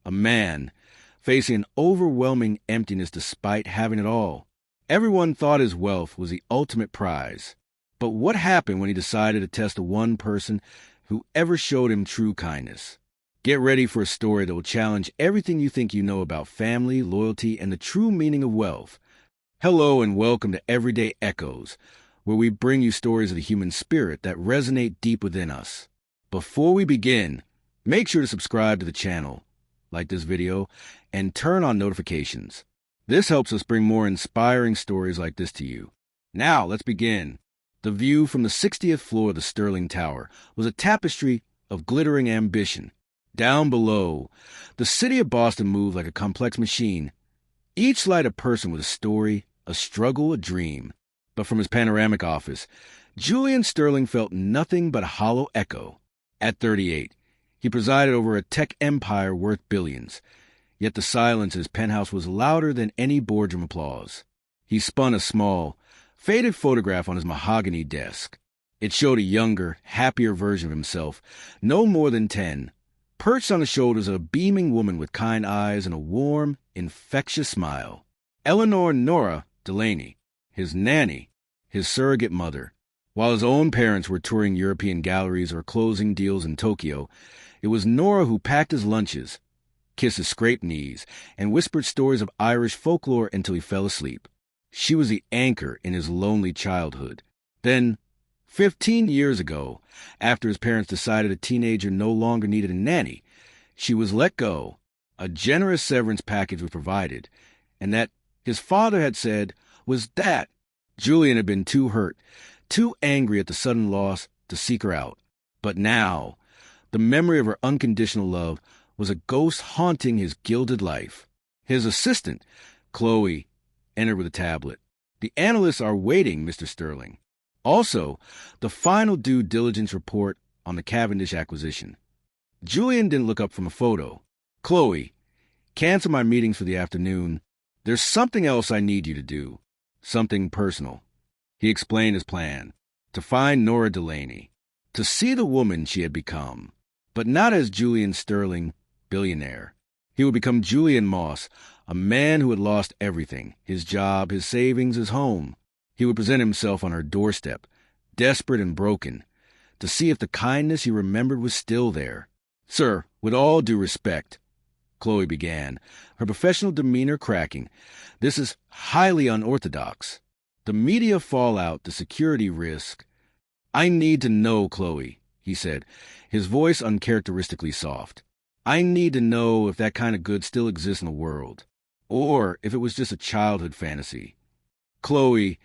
A man facing an overwhelming emptiness despite having it all. Everyone thought his wealth was the ultimate prize. But what happened when he decided to test the one person who ever showed him true kindness? Get ready for a story that will challenge everything you think you know about family, loyalty, and the true meaning of wealth. Hello and welcome to Everyday Echoes, where we bring you stories of the human spirit that resonate deep within us. Before we begin, make sure to subscribe to the channel, like this video, and turn on notifications. This helps us bring more inspiring stories like this to you. Now, let's begin. The view from the 60th floor of the Sterling Tower was a tapestry of glittering ambition. Down below, the city of Boston moved like a complex machine, each light a person with a story, a struggle, a dream. But from his panoramic office, Julian Sterling felt nothing but a hollow echo. At 38, he presided over a tech empire worth billions, yet the silence in his penthouse was louder than any boardroom applause. He spun a small, faded photograph on his mahogany desk. It showed a younger, happier version of himself, no more than 10, perched on the shoulders of a beaming woman with kind eyes and a warm, infectious smile. Eleanor Nora Delaney, his nanny, his surrogate mother. While his own parents were touring European galleries or closing deals in Tokyo, it was Nora who packed his lunches, kissed his scraped knees, and whispered stories of Irish folklore until he fell asleep. She was the anchor in his lonely childhood. Then, 15 years ago, after his parents decided a teenager no longer needed a nanny, she was let go. A generous severance package was provided, and that, his father had said, was that. Julian had been too hurt, too angry at the sudden loss to seek her out. But now, the memory of her unconditional love was a ghost haunting his gilded life. His assistant, Chloe, entered with a tablet. "The analysts are waiting, Mr. Sterling. Also, the final due diligence report on the Cavendish acquisition." Julian didn't look up from a photo. "Chloe, cancel my meetings for the afternoon. There's something else I need you to do. Something personal." He explained his plan. To find Nora Delaney. To see the woman she had become. But not as Julian Sterling, billionaire. He would become Julian Moss, a man who had lost everything, his job, his savings, his home. He would present himself on her doorstep, desperate and broken, to see if the kindness he remembered was still there. "Sir, with all due respect," Chloe began, her professional demeanor cracking, "this is highly unorthodox. The media fallout, the security risk." "I need to know, Chloe," he said, his voice uncharacteristically soft. "I need to know if that kind of good still exists in the world, or if it was just a childhood fantasy." Chloe,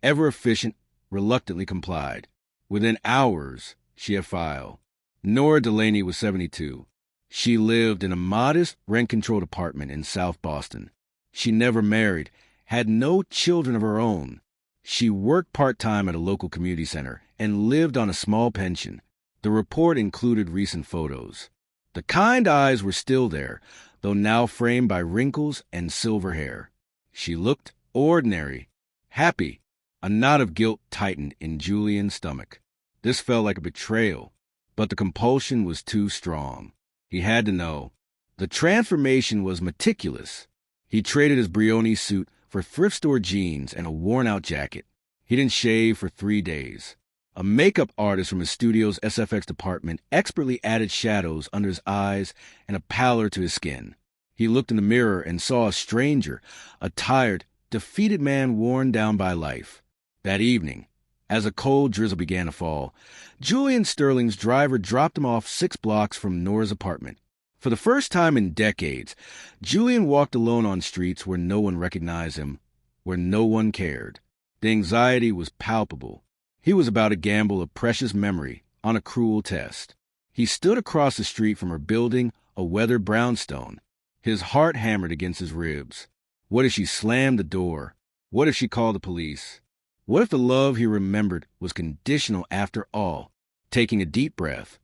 ever efficient, reluctantly complied. Within hours, she had filed. Nora Delaney was 72. She lived in a modest, rent-controlled apartment in South Boston. She never married, had no children of her own. She worked part-time at a local community center and lived on a small pension. The report included recent photos. The kind eyes were still there, though now framed by wrinkles and silver hair. She looked ordinary, happy. A knot of guilt tightened in Julian's stomach. This felt like a betrayal, but the compulsion was too strong. He had to know. The transformation was meticulous. He traded his Brioni suit for thrift store jeans and a worn-out jacket. He didn't shave for 3 days. A makeup artist from his studio's SFX department expertly added shadows under his eyes and a pallor to his skin. He looked in the mirror and saw a stranger, a tired, defeated man worn down by life. That evening, as a cold drizzle began to fall, Julian Sterling's driver dropped him off 6 blocks from Nora's apartment. For the first time in decades, Julian walked alone on streets where no one recognized him, where no one cared. The anxiety was palpable. He was about to gamble a precious memory on a cruel test. He stood across the street from her building, a weathered brownstone. His heart hammered against his ribs. What if she slammed the door? What if she called the police? What if the love he remembered was conditional after all? Taking a deep breath,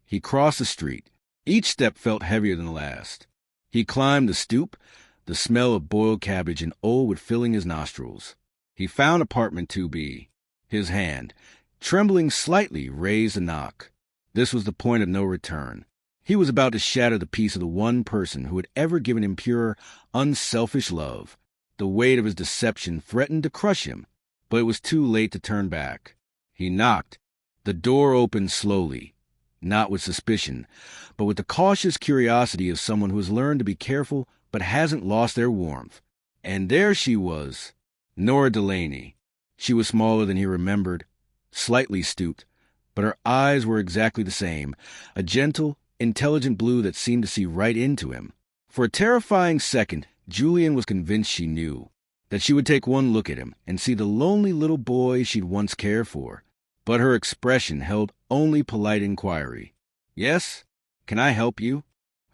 he crossed the street. Each step felt heavier than the last. He climbed the stoop, the smell of boiled cabbage and old wood filling his nostrils. He found apartment 2B. His hand, trembling slightly, raised a knock. This was the point of no return. He was about to shatter the peace of the one person who had ever given him pure, unselfish love. The weight of his deception threatened to crush him, but it was too late to turn back. He knocked. The door opened slowly, not with suspicion, but with the cautious curiosity of someone who has learned to be careful but hasn't lost their warmth. And there she was, Nora Delaney. She was smaller than he remembered, slightly stooped, but her eyes were exactly the same, a gentle, intelligent blue that seemed to see right into him. For a terrifying second, Julian was convinced she knew, that she would take one look at him and see the lonely little boy she'd once cared for. But her expression held only polite inquiry. "Yes? Can I help you?"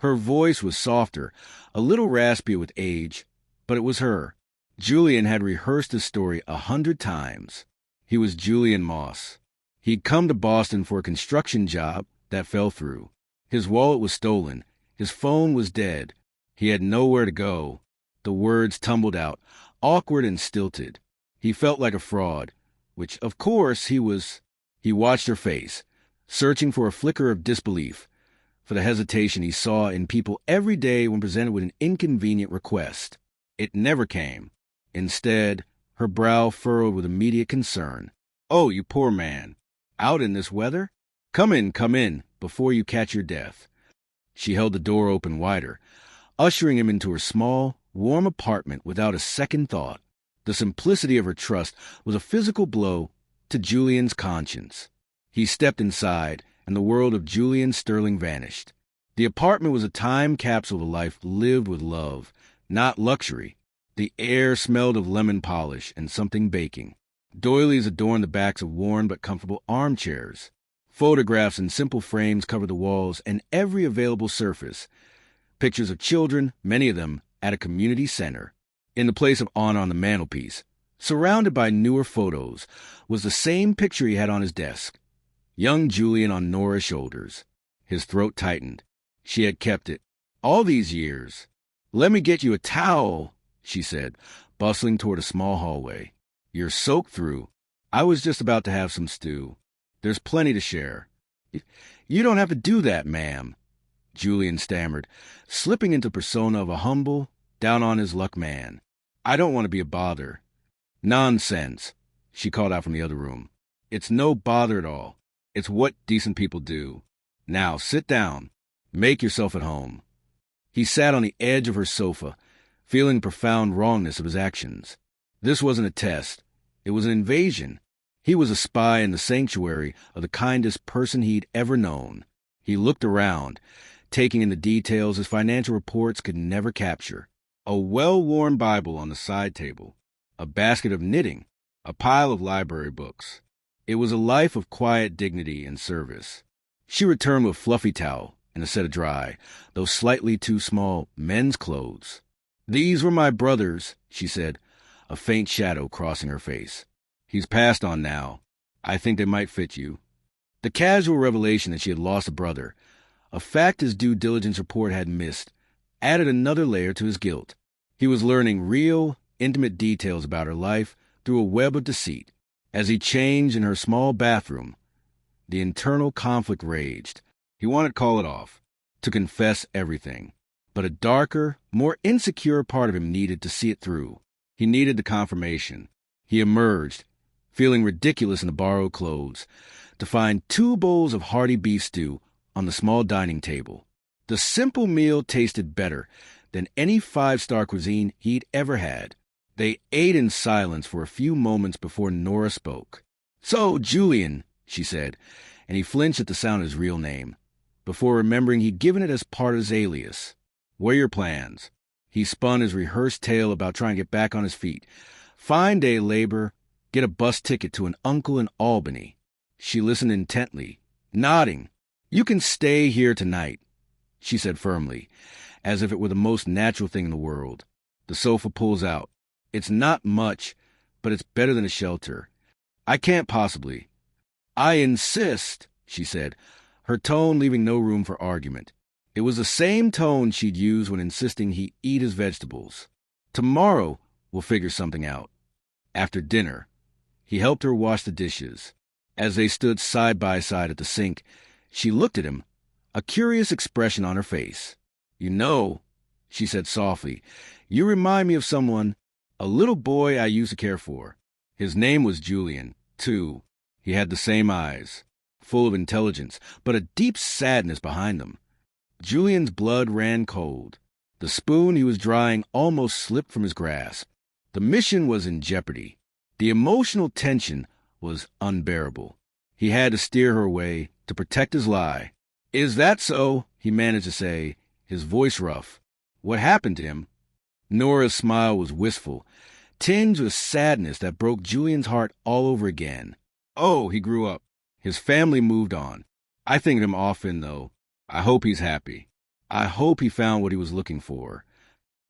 Her voice was softer, a little raspy with age, but it was her. Julian had rehearsed the story 100 times. He was Julian Moss. He'd come to Boston for a construction job that fell through. His wallet was stolen. His phone was dead. He had nowhere to go. The words tumbled out, awkward and stilted. He felt like a fraud, which, of course, he was. He watched her face, searching for a flicker of disbelief, for the hesitation he saw in people every day when presented with an inconvenient request. It never came. Instead, her brow furrowed with immediate concern. "Oh, you poor man. Out in this weather? Come in, before you catch your death." She held the door open wider, ushering him into her small, warm apartment without a second thought. The simplicity of her trust was a physical blow to Julian's conscience. He stepped inside, and the world of Julian Sterling vanished. The apartment was a time capsule of a life lived with love, not luxury. The air smelled of lemon polish and something baking. Doilies adorned the backs of worn but comfortable armchairs. Photographs in simple frames covered the walls and every available surface. Pictures of children, many of them at a community center. In the place of honor on the mantelpiece, surrounded by newer photos, was the same picture he had on his desk. Young Julian on Nora's shoulders. His throat tightened. She had kept it. All these years. "Let me get you a towel," she said, bustling toward a small hallway. "You're soaked through. I was just about to have some stew. There's plenty to share." "You don't have to do that, ma'am," Julian stammered, slipping into persona of a humble, down-on-his-luck man. "I don't want to be a bother." "Nonsense," she called out from the other room. "It's no bother at all. It's what decent people do. Now, sit down. Make yourself at home." He sat on the edge of her sofa, feeling the profound wrongness of his actions. This wasn't a test. It was an invasion. He was a spy in the sanctuary of the kindest person he'd ever known. He looked around, taking in the details his financial reports could never capture. A well-worn Bible on the side table, a basket of knitting, a pile of library books. It was a life of quiet dignity and service. She returned with a fluffy towel and a set of dry, though slightly too small, men's clothes. "These were my brother's," she said, a faint shadow crossing her face. "He's passed on now. I think they might fit you." The casual revelation that she had lost a brother, a fact his due diligence report had missed, added another layer to his guilt. He was learning real, intimate details about her life through a web of deceit. As he changed in her small bathroom, the internal conflict raged. He wanted to call it off, to confess everything. But a darker, more insecure part of him needed to see it through. He needed the confirmation. He emerged, feeling ridiculous in the borrowed clothes, to find 2 bowls of hearty beef stew on the small dining table. The simple meal tasted better than any 5-star cuisine he'd ever had. They ate in silence for a few moments before Nora spoke. "So, Julian," she said, and he flinched at the sound of his real name, before remembering he'd given it as part of his alias. "What are your plans?" He spun his rehearsed tale about trying to get back on his feet. Find day labor, get a bus ticket to an uncle in Albany. She listened intently, nodding. "You can stay here tonight," she said firmly, as if it were the most natural thing in the world. The sofa pulls out. "It's not much, but it's better than a shelter." "I can't possibly." "I insist," she said, her tone leaving no room for argument. It was the same tone she'd used when insisting he eat his vegetables. "Tomorrow we'll figure something out. After dinner." He helped her wash the dishes. As they stood side by side at the sink, she looked at him, a curious expression on her face. "You know," she said softly, "you remind me of someone, a little boy I used to care for. His name was Julian, too. He had the same eyes, full of intelligence, but a deep sadness behind them." Julian's blood ran cold. The spoon he was drying almost slipped from his grasp. The mission was in jeopardy. The emotional tension was unbearable. He had to steer her away to protect his lie. "Is that so?" he managed to say, his voice rough. "What happened to him?" Nora's smile was wistful, tinged with sadness that broke Julian's heart all over again. "Oh, he grew up. His family moved on. I think of him often, though. I hope he's happy. I hope he found what he was looking for."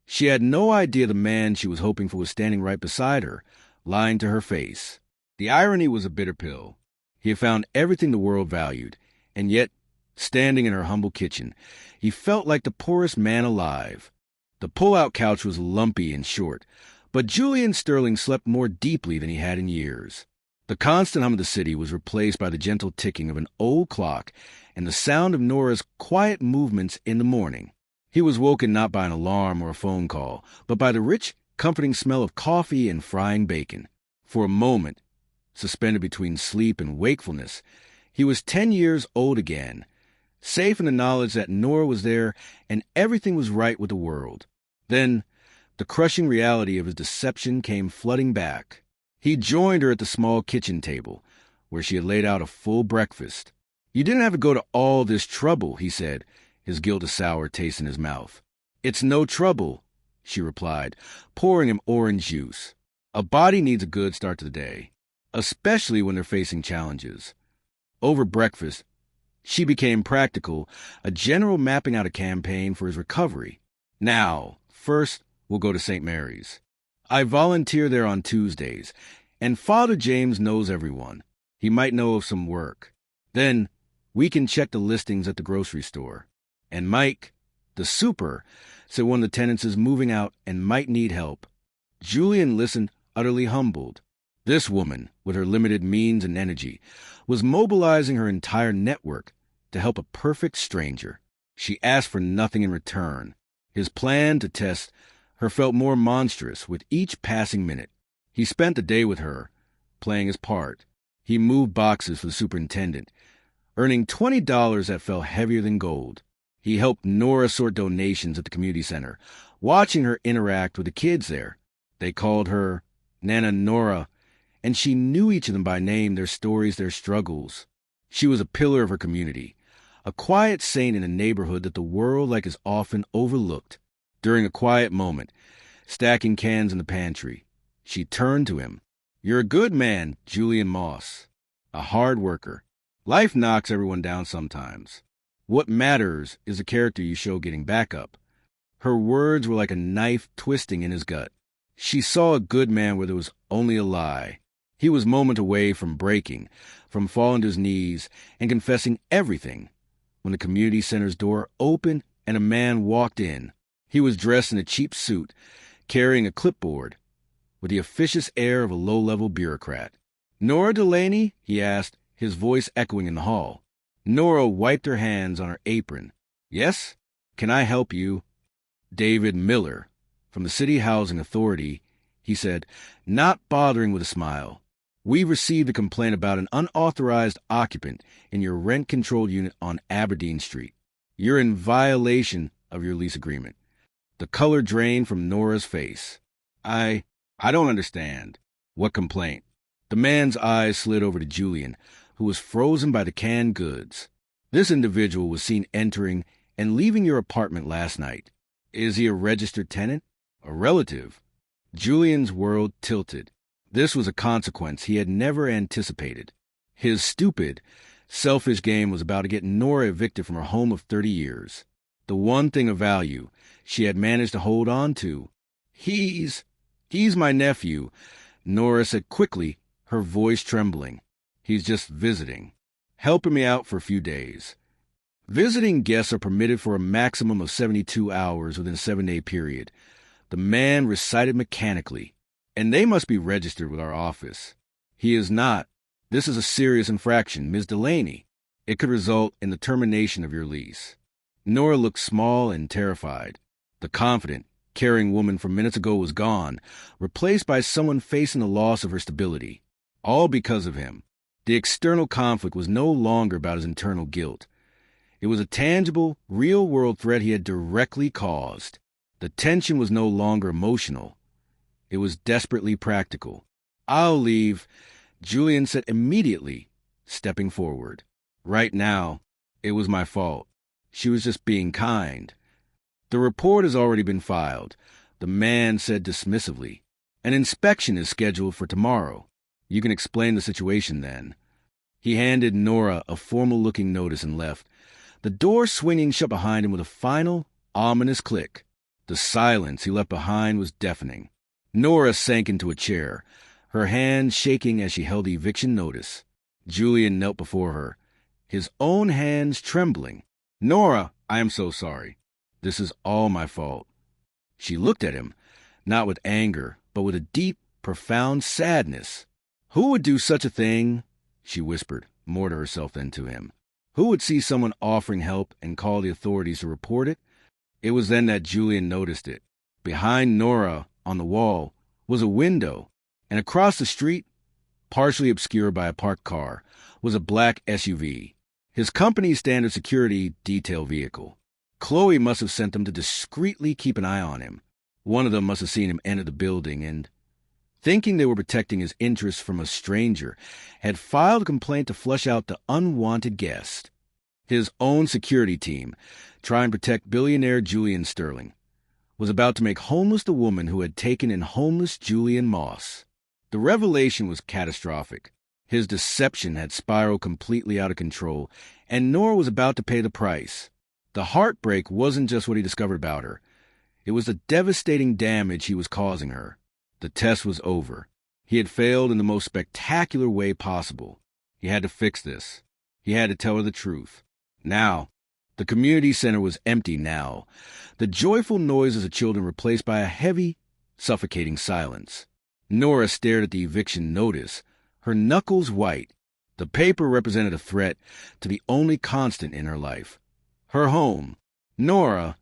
She had no idea the man she was hoping for was standing right beside her, lying to her face. The irony was a bitter pill. He had found everything the world valued, and yet, standing in her humble kitchen, he felt like the poorest man alive. The pull-out couch was lumpy and short, but Julian Sterling slept more deeply than he had in years. The constant hum of the city was replaced by the gentle ticking of an old clock and the sound of Nora's quiet movements in the morning. He was woken not by an alarm or a phone call, but by the rich, comforting smell of coffee and frying bacon. For a moment, suspended between sleep and wakefulness, he was 10 years old again, safe in the knowledge that Nora was there and everything was right with the world. Then, the crushing reality of his deception came flooding back. He joined her at the small kitchen table, where she had laid out a full breakfast. "You didn't have to go to all this trouble," he said, his guilt a sour taste in his mouth. "It's no trouble," she replied, pouring him orange juice. "A body needs a good start to the day, especially when they're facing challenges." Over breakfast, she became practical, a general mapping out a campaign for his recovery. "Now, first, we'll go to St. Mary's. I volunteer there on Tuesdays, and Father James knows everyone. He might know of some work. Then we can check the listings at the grocery store. And Mike, the super, said one of the tenants is moving out and might need help." Julian listened, utterly humbled. This woman, with her limited means and energy, was mobilizing her entire network to help a perfect stranger. She asked for nothing in return. His plan to test her felt more monstrous with each passing minute. He spent the day with her, playing his part. He moved boxes for the superintendent, earning $20 that felt heavier than gold. He helped Nora sort donations at the community center, watching her interact with the kids there. They called her Nana Nora, and she knew each of them by name, their stories, their struggles. She was a pillar of her community, a quiet saint in a neighborhood that the world like is often overlooked. During a quiet moment, stacking cans in the pantry, she turned to him. "You're a good man, Julian Moss. A hard worker. Life knocks everyone down sometimes. What matters is the character you show getting back up." Her words were like a knife twisting in his gut. She saw a good man where there was only a lie. He was moments away from breaking, from falling to his knees and confessing everything, when the community center's door opened and a man walked in. He was dressed in a cheap suit, carrying a clipboard, with the officious air of a low-level bureaucrat. "Nora Delaney?" he asked, his voice echoing in the hall. Nora wiped her hands on her apron. "Yes? Can I help you?" "David Miller, from the City Housing Authority," he said, not bothering with a smile. "We've received a complaint about an unauthorized occupant in your rent-controlled unit on Aberdeen Street. You're in violation of your lease agreement." The color drained from Nora's face. I don't understand." "What complaint?" The man's eyes slid over to Julian, who was frozen by the canned goods. "This individual was seen entering and leaving your apartment last night. Is he a registered tenant? A relative?" Julian's world tilted. This was a consequence he had never anticipated. His stupid, selfish game was about to get Nora evicted from her home of 30 years. The one thing of value she had managed to hold on to. He's my nephew," Nora said quickly, her voice trembling. "He's just visiting, helping me out for a few days." Visiting guests are permitted for a maximum of 72 hours within a 7-day period. The man recited mechanically. "And they must be registered with our office." "He is not. This is a serious infraction, Ms. Delaney." It could result in the termination of your lease. Nora looked small and terrified. The confident, caring woman from minutes ago was gone, replaced by someone facing the loss of her stability. All because of him. The external conflict was no longer about his internal guilt. It was a tangible, real-world threat he had directly caused. The tension was no longer emotional. It was desperately practical. "I'll leave," Julian said immediately, stepping forward. "Right now, it was my fault. She was just being kind." "The report has already been filed," the man said dismissively. "An inspection is scheduled for tomorrow. You can explain the situation then." He handed Nora a formal-looking notice and left, the door swinging shut behind him with a final, ominous click. The silence he left behind was deafening. Nora sank into a chair, her hands shaking as she held the eviction notice. Julian knelt before her, his own hands trembling. "Nora, I am so sorry. This is all my fault." She looked at him, not with anger, but with a deep, profound sadness. "Who would do such a thing?" she whispered, more to herself than to him. "Who would see someone offering help and call the authorities to report it?" It was then that Julian noticed it. Behind Nora, on the wall, was a window, and across the street, partially obscured by a parked car, was a black SUV, his company's standard security detail vehicle. Chloe must have sent them to discreetly keep an eye on him. One of them must have seen him enter the building and, thinking they were protecting his interests from a stranger, had filed a complaint to flush out the unwanted guest. His own security team, trying to protect billionaire Julian Sterling, was about to make homeless the woman who had taken in homeless Julian Moss. The revelation was catastrophic. His deception had spiraled completely out of control, and Nora was about to pay the price. The heartbreak wasn't just what he discovered about her. It was the devastating damage he was causing her. The test was over. He had failed in the most spectacular way possible. He had to fix this. He had to tell her the truth. Now, the community center was empty now. The joyful noises of children replaced by a heavy, suffocating silence. Nora stared at the eviction notice, her knuckles white. The paper represented a threat to the only constant in her life. Her home. "Nora,"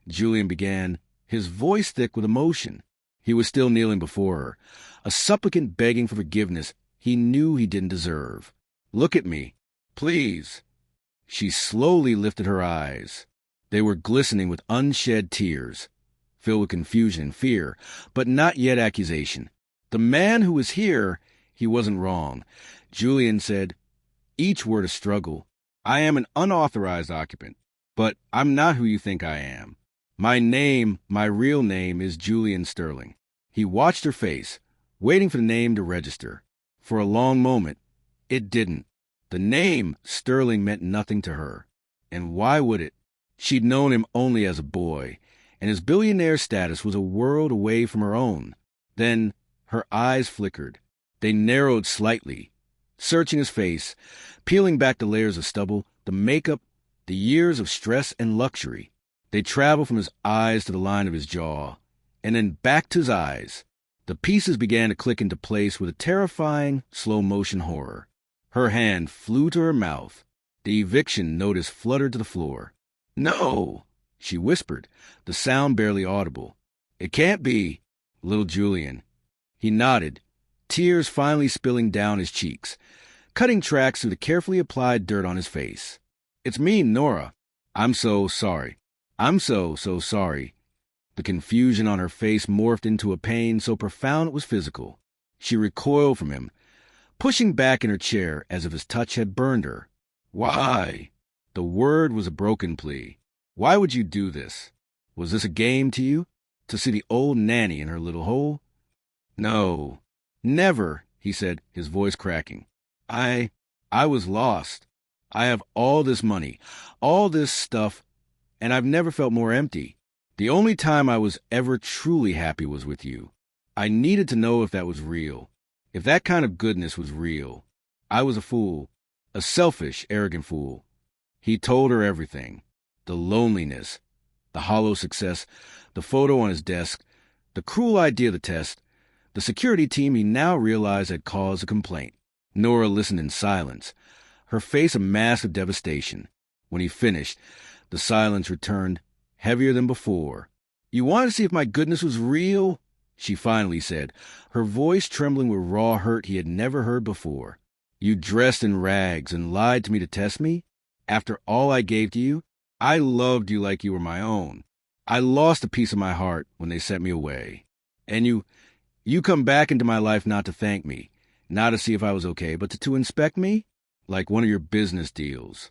Julian began, his voice thick with emotion. He was still kneeling before her, a supplicant begging for forgiveness he knew he didn't deserve. "Look at me, please." She slowly lifted her eyes. They were glistening with unshed tears, filled with confusion and fear, but not yet accusation. The man who was here, he wasn't wrong. Julian said, each word a struggle. "I am an unauthorized occupant, but I'm not who you think I am. My name, my real name, is Julian Sterling." He watched her face, waiting for the name to register. For a long moment, it didn't. The name Sterling meant nothing to her. And why would it? She'd known him only as a boy, and his billionaire status was a world away from her own. Then her eyes flickered. They narrowed slightly, searching his face, peeling back the layers of stubble, the makeup, the years of stress and luxury. They traveled from his eyes to the line of his jaw, and then back to his eyes. The pieces began to click into place with a terrifying, slow-motion horror. Her hand flew to her mouth. The eviction notice fluttered to the floor. "No," she whispered, the sound barely audible. "It can't be, little Julian." He nodded, tears finally spilling down his cheeks, cutting tracks through the carefully applied dirt on his face. "It's me, Nora. I'm so sorry. I'm so sorry." The confusion on her face morphed into a pain so profound it was physical. She recoiled from him, pushing back in her chair as if his touch had burned her. "Why?" The word was a broken plea. "Why would you do this? Was this a game to you? To see the old Nanny in her little hole?" "No, never," he said, his voice cracking. I was lost. I have all this money, all this stuff, and I've never felt more empty. The only time I was ever truly happy was with you. I needed to know if that was real, if that kind of goodness was real. I was a fool, a selfish, arrogant fool." He told her everything. The loneliness, the hollow success, the photo on his desk, the cruel idea of the test, the security team he now realized had caused a complaint. Nora listened in silence, her face a mask of devastation. When he finished, the silence returned, heavier than before. "You wanted to see if my goodness was real?" she finally said, her voice trembling with raw hurt he had never heard before. "You dressed in rags and lied to me to test me? After all I gave to you? I loved you like you were my own. I lost a piece of my heart when they sent me away. And you come back into my life not to thank me, not to see if I was okay, but to inspect me? Like one of your business deals."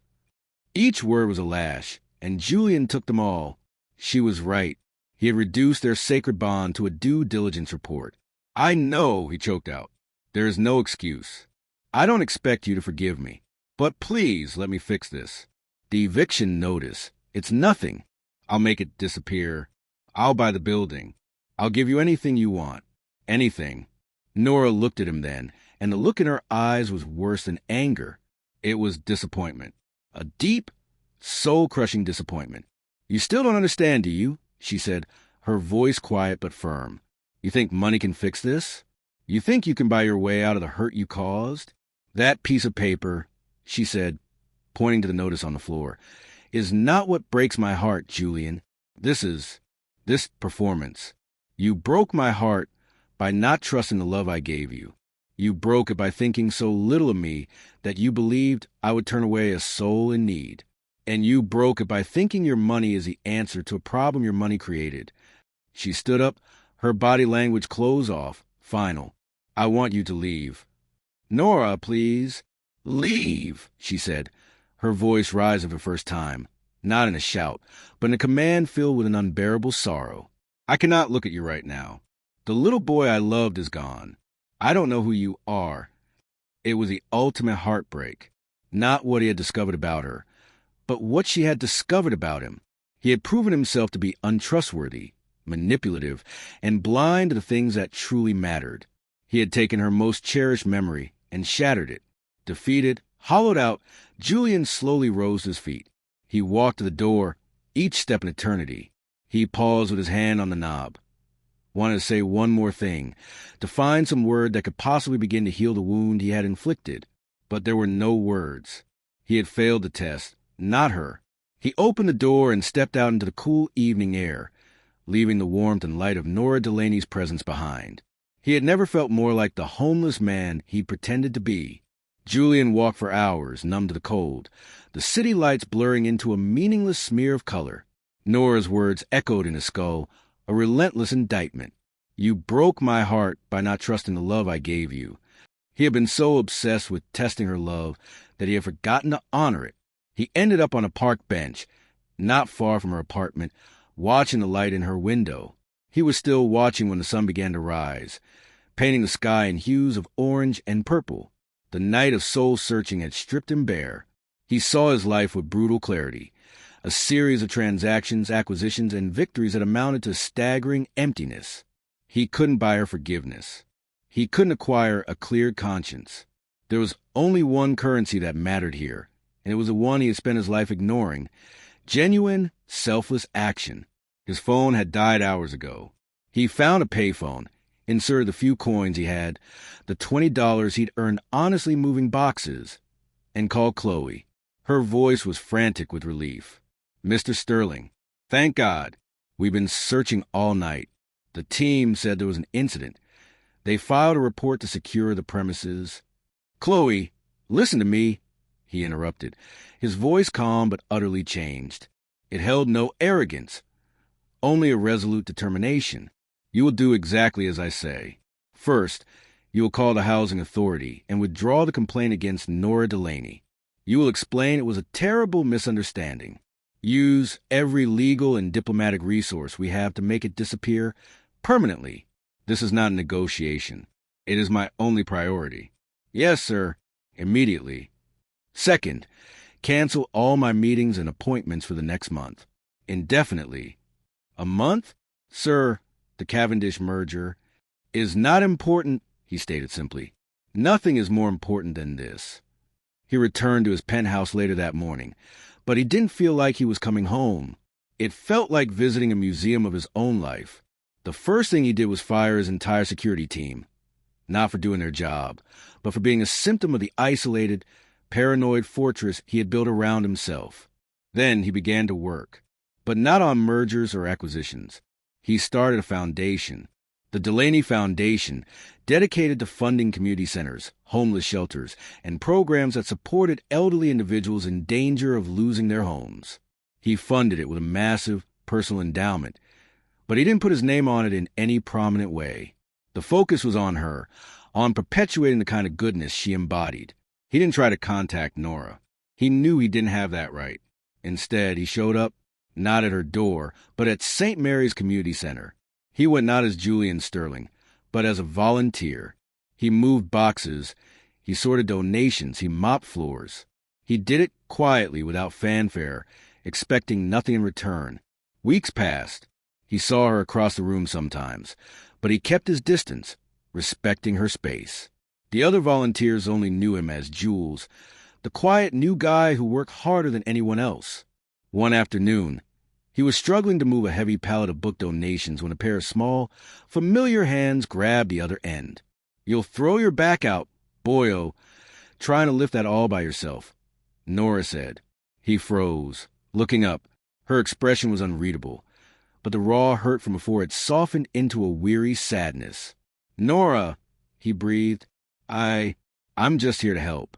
Each word was a lash, and Julian took them all. She was right. He had reduced their sacred bond to a due diligence report. "I know," he choked out. "There is no excuse. I don't expect you to forgive me. But please let me fix this. The eviction notice. It's nothing. I'll make it disappear. I'll buy the building. I'll give you anything you want. Anything." Nora looked at him then, and the look in her eyes was worse than anger. It was disappointment. A deep, soul-crushing disappointment. "You still don't understand, do you?" she said, her voice quiet but firm. "You think money can fix this? You think you can buy your way out of the hurt you caused? That piece of paper," she said, pointing to the notice on the floor, "is not what breaks my heart, Julian. This performance. You broke my heart by not trusting the love I gave you. You broke it by thinking so little of me that you believed I would turn away a soul in need. And you broke it by thinking your money is the answer to a problem your money created." She stood up, her body language closed off, final. "I want you to leave." "Nora, please." "Leave," she said, her voice rising for the first time, not in a shout, but in a command filled with an unbearable sorrow. "I cannot look at you right now. The little boy I loved is gone. I don't know who you are." It was the ultimate heartbreak, not what he had discovered about her, but what she had discovered about him. He had proven himself to be untrustworthy, manipulative, and blind to the things that truly mattered. He had taken her most cherished memory and shattered it. Defeated, hollowed out, Julian slowly rose to his feet. He walked to the door, each step an eternity. He paused with his hand on the knob. Wanted to say one more thing, to find some word that could possibly begin to heal the wound he had inflicted. But there were no words. He had failed the test, not her. He opened the door and stepped out into the cool evening air, leaving the warmth and light of Nora Delaney's presence behind. He had never felt more like the homeless man he pretended to be. Julian walked for hours, numb to the cold, the city lights blurring into a meaningless smear of color. Nora's words echoed in his skull, a relentless indictment. "You broke my heart by not trusting the love I gave you." He had been so obsessed with testing her love that he had forgotten to honor it. He ended up on a park bench, not far from her apartment, watching the light in her window. He was still watching when the sun began to rise, painting the sky in hues of orange and purple. The night of soul-searching had stripped him bare. He saw his life with brutal clarity, a series of transactions, acquisitions, and victories that amounted to staggering emptiness. He couldn't buy her forgiveness. He couldn't acquire a cleared conscience. There was only one currency that mattered here, and it was the one he had spent his life ignoring: genuine, selfless action. His phone had died hours ago. He found a payphone, inserted the few coins he had, the $20 he'd earned honestly moving boxes, and called Chloe. Her voice was frantic with relief. "Mr. Sterling, thank God. We've been searching all night. The team said there was an incident. They filed a report to secure the premises." "Chloe, listen to me," he interrupted, his voice calm but utterly changed. It held no arrogance, only a resolute determination. "You will do exactly as I say. First, you will call the housing authority and withdraw the complaint against Nora Delaney. You will explain it was a terrible misunderstanding. Use every legal and diplomatic resource we have to make it disappear permanently. This is not a negotiation. It is my only priority." "Yes, sir." "Immediately. Second, cancel all my meetings and appointments for the next month. Indefinitely." "A month?" "Sir, the Cavendish merger is not important," he stated simply. "Nothing is more important than this." He returned to his penthouse later that morning, but he didn't feel like he was coming home. It felt like visiting a museum of his own life. The first thing he did was fire his entire security team, not for doing their job, but for being a symptom of the isolated, paranoid fortress he had built around himself. Then he began to work, but not on mergers or acquisitions. He started a foundation, the Delaney Foundation, dedicated to funding community centers, homeless shelters, and programs that supported elderly individuals in danger of losing their homes. He funded it with a massive personal endowment, but he didn't put his name on it in any prominent way. The focus was on her, on perpetuating the kind of goodness she embodied. He didn't try to contact Nora. He knew he didn't have that right. Instead, he showed up, not at her door, but at St. Mary's Community Center. He went not as Julian Sterling, but as a volunteer. He moved boxes, he sorted donations, he mopped floors. He did it quietly, without fanfare, expecting nothing in return. Weeks passed. He saw her across the room sometimes, but he kept his distance, respecting her space. The other volunteers only knew him as Jules, the quiet new guy who worked harder than anyone else. One afternoon, he was struggling to move a heavy pallet of book donations when a pair of small, familiar hands grabbed the other end. "You'll throw your back out, boyo, trying to lift that all by yourself," Nora said. He froze, looking up. Her expression was unreadable, but the raw hurt from before had softened into a weary sadness. "Nora," he breathed, I'm just here to help."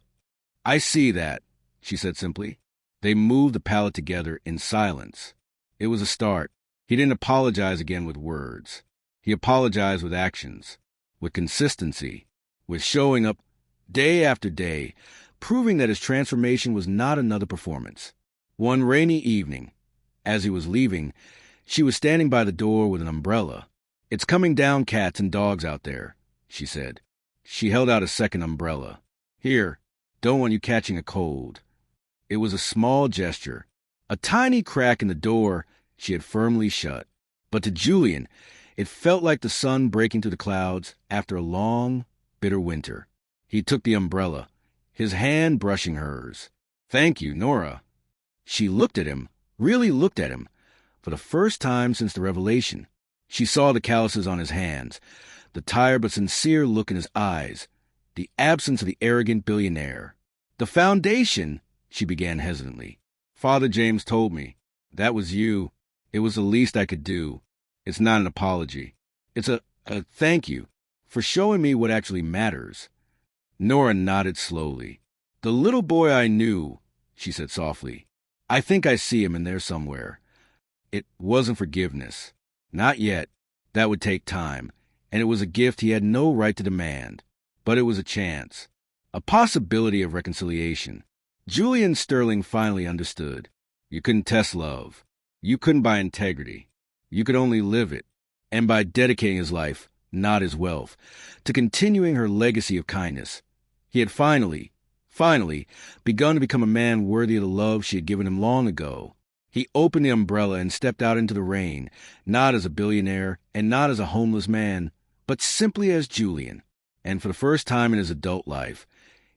"I see that," she said simply. They moved the pallet together in silence. It was a start. He didn't apologize again with words. He apologized with actions, with consistency, with showing up day after day, proving that his transformation was not another performance. One rainy evening, as he was leaving, she was standing by the door with an umbrella. "It's coming down, cats and dogs out there," she said. She held out a second umbrella. "Here, don't want you catching a cold." It was a small gesture, a tiny crack in the door she had firmly shut. But to Julian, it felt like the sun breaking through the clouds after a long, bitter winter. He took the umbrella, his hand brushing hers. "Thank you, Nora." She looked at him, really looked at him, for the first time since the revelation. She saw the calluses on his hands, the tired but sincere look in his eyes, the absence of the arrogant billionaire. "The foundation," she began hesitantly. "Father James told me. That was you. It was the least I could do. It's not an apology. It's a thank you for showing me what actually matters." Nora nodded slowly. "The little boy I knew," she said softly. "I think I see him in there somewhere. It wasn't forgiveness. Not yet. That would take time, and it was a gift he had no right to demand. But it was a chance, a possibility of reconciliation." Julian Sterling finally understood. You couldn't test love. You couldn't buy integrity. You could only live it, and by dedicating his life, not his wealth, to continuing her legacy of kindness. He had finally begun to become a man worthy of the love she had given him long ago. He opened the umbrella and stepped out into the rain, not as a billionaire and not as a homeless man, but simply as Julian. And for the first time in his adult life,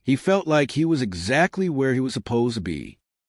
he felt like he was exactly where he was supposed to be,